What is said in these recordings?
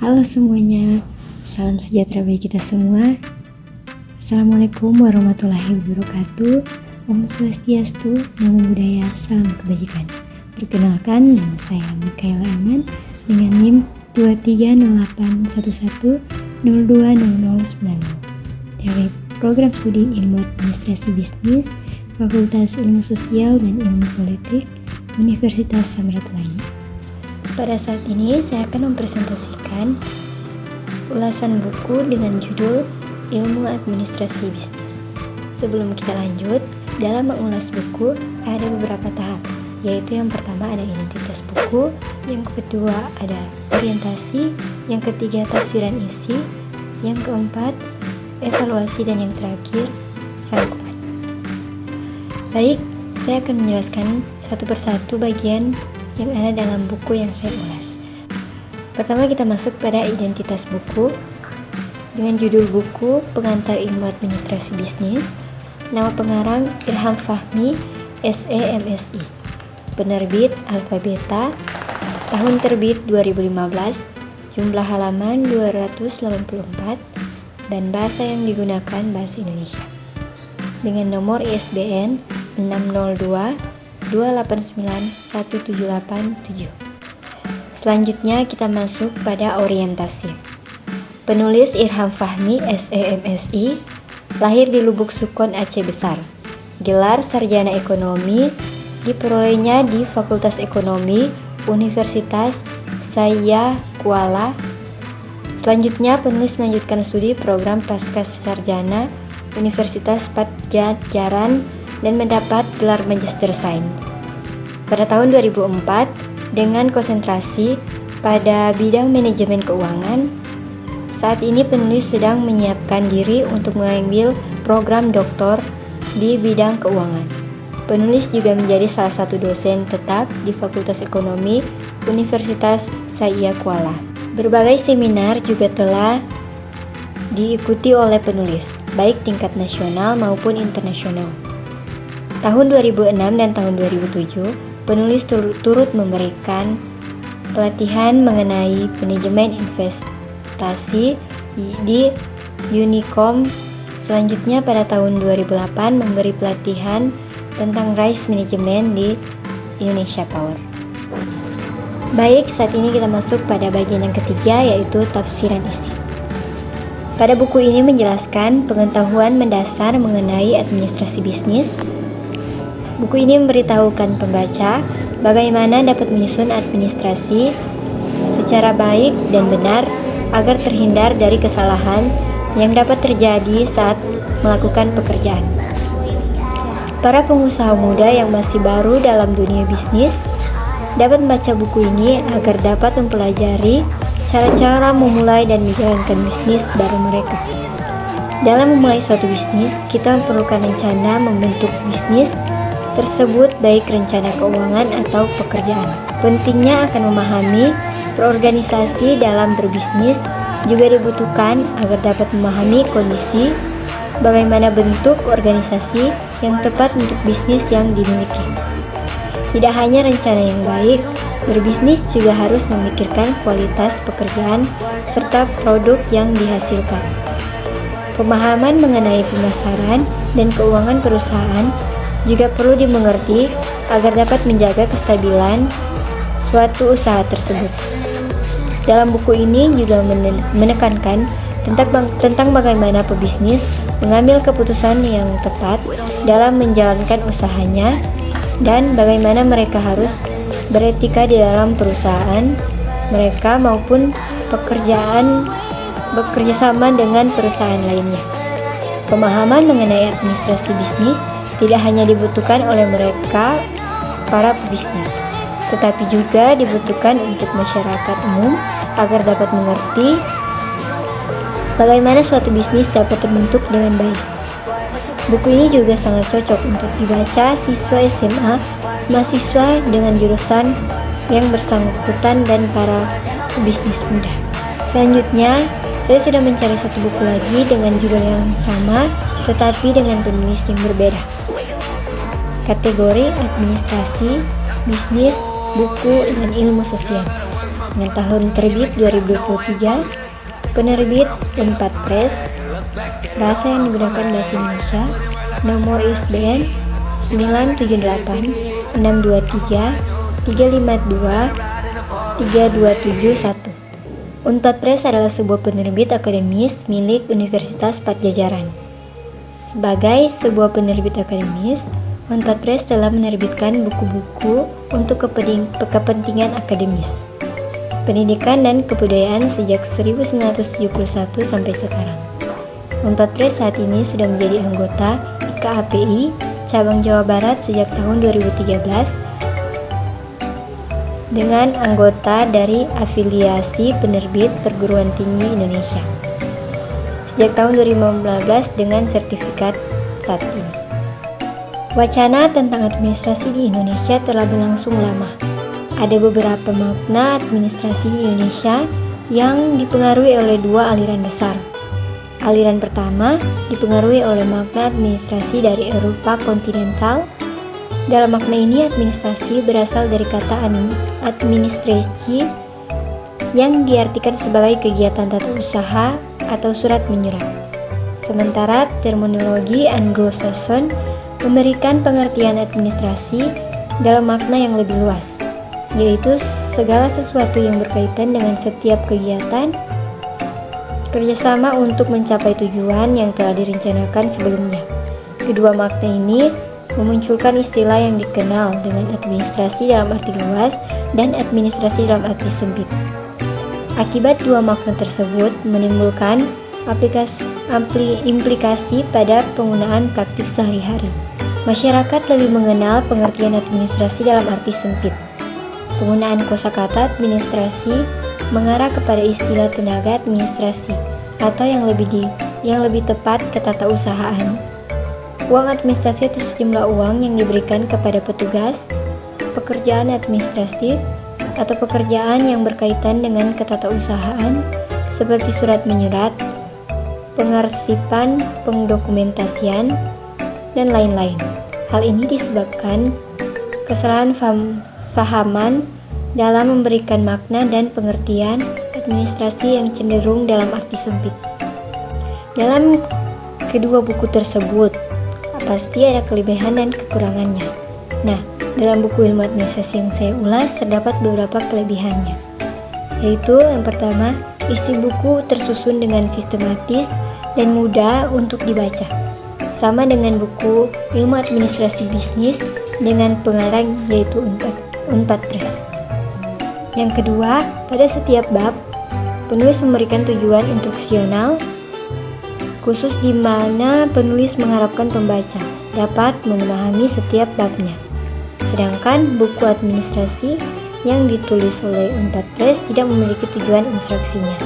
Halo semuanya, salam sejahtera bagi kita semua. Assalamualaikum warahmatullahi wabarakatuh. Om Swastiastu, Namo Buddhaya, salam kebajikan. Perkenalkan, nama saya Mikaela Eman dengan NIM 230811020090 dari Program Studi Ilmu Administrasi Bisnis, Fakultas Ilmu Sosial dan Ilmu Politik, Universitas Samratulangi. Pada saat ini saya akan mempresentasikan ulasan buku dengan judul Ilmu Administrasi Bisnis. Sebelum kita lanjut, dalam mengulas buku ada beberapa tahap, yaitu yang pertama ada identitas buku, yang kedua ada orientasi, yang ketiga tafsiran isi, yang keempat evaluasi, dan yang terakhir rangkuman. Baik, saya akan menjelaskan satu persatu bagian yang ada dalam buku yang saya ulas. Pertama kita masuk pada identitas buku dengan judul buku Pengantar Ilmu Administrasi Bisnis. Nama pengarang Irham Fahmi, SE MSI. Penerbit Alfabeta. Tahun terbit 2015. Jumlah halaman 284 dan bahasa yang digunakan bahasa Indonesia. Dengan nomor ISBN 602-289-1787. Selanjutnya kita masuk pada orientasi. Penulis Irham Fahmi, SE MSI, lahir di Lubuk Sukon, Aceh Besar. Gelar sarjana ekonomi diperolehnya di Fakultas Ekonomi Universitas Saya Kuala. Selanjutnya penulis melanjutkan studi program Pascasarjana Universitas Padjadjaran dan mendapat gelar Magister Sains. Pada tahun 2004, dengan konsentrasi pada bidang manajemen keuangan, saat ini penulis sedang menyiapkan diri untuk mengambil program doktor di bidang keuangan. Penulis juga menjadi salah satu dosen tetap di Fakultas Ekonomi Universitas Saya Kuala. Berbagai seminar juga telah diikuti oleh penulis, baik tingkat nasional maupun internasional. Tahun 2006 dan tahun 2007, penulis turut memberikan pelatihan mengenai manajemen investasi di Unicom. Selanjutnya pada tahun 2008 memberi pelatihan tentang risk management di Indonesia Power. Baik, saat ini kita masuk pada bagian yang ketiga, yaitu tafsiran isi. Pada buku ini menjelaskan pengetahuan mendasar mengenai administrasi bisnis. Buku ini memberitahukan pembaca bagaimana dapat menyusun administrasi secara baik dan benar agar terhindar dari kesalahan yang dapat terjadi saat melakukan pekerjaan. Para pengusaha muda yang masih baru dalam dunia bisnis dapat membaca buku ini agar dapat mempelajari cara-cara memulai dan menjalankan bisnis baru mereka. Dalam memulai suatu bisnis, kita memerlukan rencana membentuk bisnis tersebut, baik rencana keuangan atau pekerjaan. Pentingnya akan memahami perorganisasi dalam berbisnis juga dibutuhkan agar dapat memahami kondisi bagaimana bentuk organisasi yang tepat untuk bisnis yang dimiliki. Tidak hanya rencana yang baik, berbisnis juga harus memikirkan kualitas pekerjaan serta produk yang dihasilkan. Pemahaman mengenai pemasaran dan keuangan perusahaan juga perlu dimengerti agar dapat menjaga kestabilan suatu usaha tersebut. Dalam buku ini juga menekankan tentang bagaimana pebisnis mengambil keputusan yang tepat dalam menjalankan usahanya dan bagaimana mereka harus beretika di dalam perusahaan mereka maupun bekerja sama dengan perusahaan lainnya. Pemahaman mengenai administrasi bisnis tidak hanya dibutuhkan oleh mereka, para pebisnis, tetapi juga dibutuhkan untuk masyarakat umum agar dapat mengerti bagaimana suatu bisnis dapat terbentuk dengan baik. Buku ini juga sangat cocok untuk dibaca siswa SMA, mahasiswa dengan jurusan yang bersangkutan, dan para pebisnis muda. Selanjutnya, saya sudah mencari satu buku lagi dengan judul yang sama, tetapi dengan penulis yang berbeda. Kategori administrasi bisnis, buku dengan ilmu sosial. dengan tahun terbit 2023, penerbit Unpad Press, bahasa yang digunakan bahasa Indonesia, nomor ISBN 978 623 352 3271. Unpad Press adalah sebuah penerbit akademis milik Universitas Padjadjaran. Sebagai sebuah penerbit akademis, Unpad Press telah menerbitkan buku-buku untuk kepentingan akademis, pendidikan dan kebudayaan sejak 1971 sampai sekarang. Unpad Press saat ini sudah menjadi anggota IKAPI cabang Jawa Barat sejak tahun 2013 dengan anggota dari Afiliasi Penerbit Perguruan Tinggi Indonesia sejak tahun 2015 dengan sertifikat saat ini. Wacana tentang administrasi di Indonesia telah berlangsung lama. Ada beberapa makna administrasi di Indonesia yang dipengaruhi oleh dua aliran besar. Aliran pertama dipengaruhi oleh makna administrasi dari Eropa kontinental. Dalam makna ini, administrasi berasal dari kata administrasi yang diartikan sebagai kegiatan tata usaha atau surat menyurat. Sementara terminologi Anglo-Saxon memberikan pengertian administrasi dalam makna yang lebih luas, yaitu segala sesuatu yang berkaitan dengan setiap kegiatan kerjasama untuk mencapai tujuan yang telah direncanakan sebelumnya. Kedua makna ini memunculkan istilah yang dikenal dengan administrasi dalam arti luas dan administrasi dalam arti sempit. Akibat dua makna tersebut menimbulkan implikasi pada penggunaan praktik sehari-hari. Masyarakat lebih mengenal pengertian administrasi dalam arti sempit. Penggunaan kosakata administrasi mengarah kepada istilah tenaga administrasi atau yang lebih tepat ketatausahaan. Uang administrasi itu sejumlah uang yang diberikan kepada petugas, pekerjaan administratif, atau pekerjaan yang berkaitan dengan ketatausahaan seperti surat menyurat, pengarsipan, pendokumentasian, dan lain-lain. Hal ini disebabkan kesalahan fahaman dalam memberikan makna dan pengertian administrasi yang cenderung dalam arti sempit. Dalam kedua buku tersebut, pasti ada kelebihan dan kekurangannya. Nah, dalam buku ilmu administrasi yang saya ulas terdapat beberapa kelebihannya, yaitu yang pertama, isi buku tersusun dengan sistematis dan mudah untuk dibaca, sama dengan buku ilmu administrasi bisnis dengan pengarang yaitu Unpad Press. Yang kedua, pada setiap bab, penulis memberikan tujuan instruksional khusus di mana penulis mengharapkan pembaca dapat memahami setiap babnya. Sedangkan buku administrasi yang ditulis oleh Unpad Press tidak memiliki tujuan instruksinya.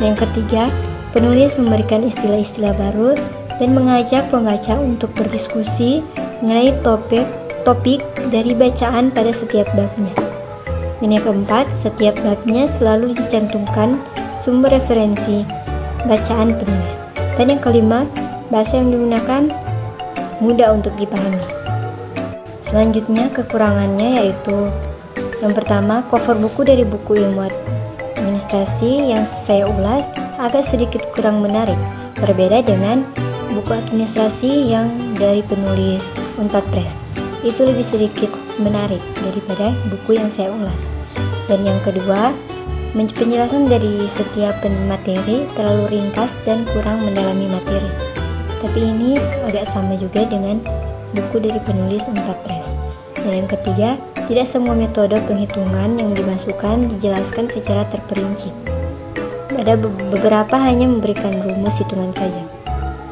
Yang ketiga, penulis memberikan istilah-istilah baru dan mengajak pembaca untuk berdiskusi mengenai topik dari bacaan pada setiap babnya. Dan yang keempat, setiap babnya selalu dicantumkan sumber referensi bacaan penulis. Dan yang kelima, bahasa yang digunakan mudah untuk dipahami. Selanjutnya, kekurangannya yaitu yang pertama, cover buku dari buku ilmu administrasi yang saya ulas agak sedikit kurang menarik, berbeda dengan buku administrasi yang dari penulis Unpad Press. Itu lebih sedikit menarik daripada buku yang saya ulas. Dan yang kedua, penjelasan dari setiap materi terlalu ringkas dan kurang mendalami materi. Tapi ini agak sama juga dengan buku dari penulis Unpad Press. Dan yang ketiga, tidak semua metode penghitungan yang dimasukkan dijelaskan secara terperinci. Ada beberapa hanya memberikan rumus hitungan saja.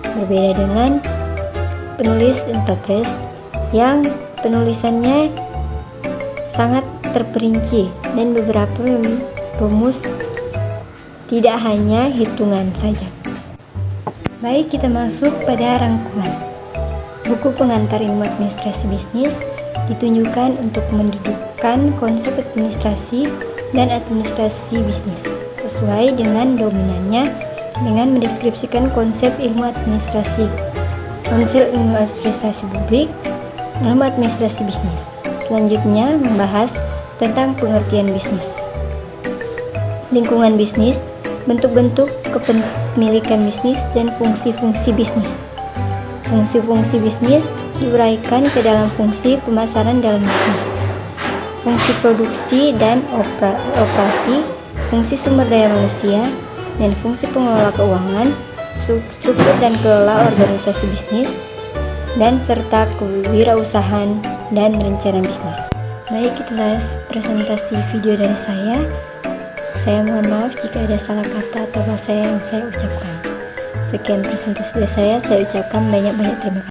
Berbeda dengan penulis Unpad Press yang penulisannya sangat terperinci dan beberapa rumus tidak hanya hitungan saja. Baik, kita masuk pada rangkuman. Buku pengantar ilmu administrasi bisnis ditunjukkan untuk mendudukkan konsep administrasi dan administrasi bisnis sesuai dengan dominannya dengan mendeskripsikan konsep ilmu administrasi, konsep ilmu administrasi publik, ilmu administrasi bisnis. Selanjutnya membahas tentang pengertian bisnis. lingkungan bisnis, bentuk-bentuk kepemilikan bisnis, dan fungsi-fungsi bisnis. Fungsi-fungsi bisnis diuraikan ke dalam fungsi pemasaran dalam bisnis, fungsi produksi dan operasi, fungsi sumber daya manusia, dan fungsi pengelola keuangan, struktur dan kelola organisasi bisnis, dan serta kewirausahaan dan rencana bisnis. Baik, itulah presentasi video dari saya. Saya mohon maaf jika ada salah kata atau bahasa yang saya ucapkan. Sekian presentasi dari saya ucapkan banyak-banyak terima kasih.